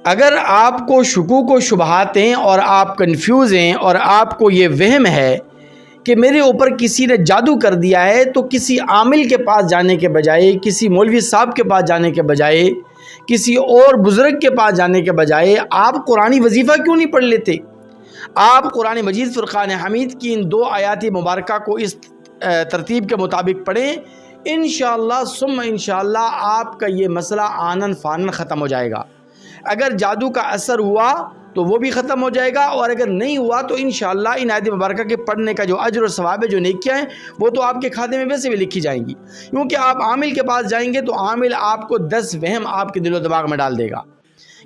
اگر آپ کو شکوک و شبہات ہیں اور آپ کنفیوز ہیں اور آپ کو یہ وہم ہے کہ میرے اوپر کسی نے جادو کر دیا ہے، تو کسی عامل کے پاس جانے کے بجائے، کسی مولوی صاحب کے پاس جانے کے بجائے، کسی اور بزرگ کے پاس جانے کے بجائے آپ قرآنی وظیفہ کیوں نہیں پڑھ لیتے؟ آپ قرآن مجید فرقان حمید کی ان 2 آیات مبارکہ کو اس ترتیب کے مطابق پڑھیں، انشاءاللہ ثم انشاءاللہ آپ کا یہ مسئلہ آنن فانن ختم ہو جائے گا۔ اگر جادو کا اثر ہوا تو وہ بھی ختم ہو جائے گا، اور اگر نہیں ہوا تو انشاءاللہ ان آیات مبارکہ کے پڑھنے کا جو اجر و ثواب ہے، جو نیکیاں ہیں، وہ تو آپ کے کھاتے میں ویسے بھی لکھی جائیں گی، کیونکہ آپ عامل کے پاس جائیں گے تو عامل آپ کو 10 وہم آپ کے دل و دماغ میں ڈال دے گا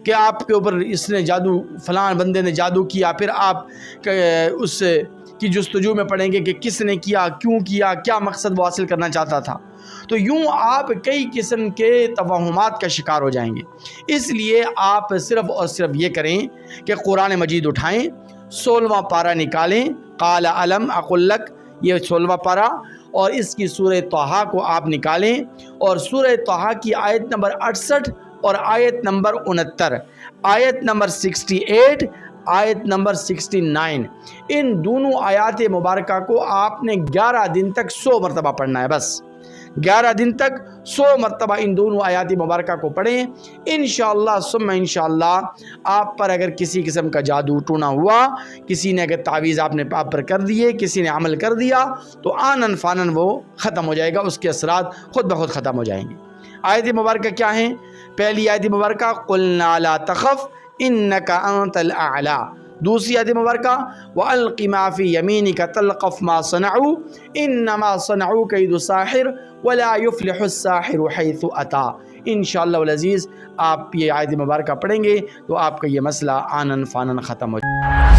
کہ آپ کے اوپر اس نے جادو، فلاں بندے نے جادو کیا، پھر آپ اس کی جستجو میں پڑیں گے کہ کس نے کیا، کیوں کیا، کیا مقصد وہ حاصل کرنا چاہتا تھا، تو یوں آپ کئی قسم کے توہمات کا شکار ہو جائیں گے۔ اس لیے آپ صرف اور صرف یہ کریں کہ قرآن مجید اٹھائیں، 16واں پارہ نکالیں، قال علم اقل لک، یہ 16واں پارہ، اور اس کی سورہ طٰہٰ کو آپ نکالیں، اور سورہ طٰہٰ کی آیت نمبر 68 اور آیت نمبر 69، آیت نمبر 68، آیت نمبر 69، ان دونوں آیات مبارکہ کو آپ نے 11 دن تک 100 مرتبہ پڑھنا ہے، بس 11 دن تک 100 مرتبہ ان دونوں آیات مبارکہ کو پڑھیں۔ انشاءاللہ ثم انشاءاللہ آپ پر اگر کسی قسم کا جادو ٹونا ہوا، کسی نے اگر تعویذ آپ پر کر دیے، کسی نے عمل کر دیا، تو آنن فانن وہ ختم ہو جائے گا، اس کے اثرات خود بخود ختم ہو جائیں گے۔ آیت مبارکہ کیا ہیں؟ پہلی آیت مبارکہ قلنا لا تخف انک انت الاعلی، دوسری آیت مبارکہ وَأَلْقِ مَا فِي يَمِينِكَ تَلْقَفْ مَا صَنَعُوا إِنَّمَا صَنَعُوا كَيْدُ سَاحِرٍ وَلَا يُفْلِحُ السَّاحِرُ حَيْثُ أَتَىٰ۔ انشاءاللہ العزیز آپ یہ آیت مبارکہ پڑھیں گے تو آپ کا یہ مسئلہ آنن فانن ختم ہو جائے گا۔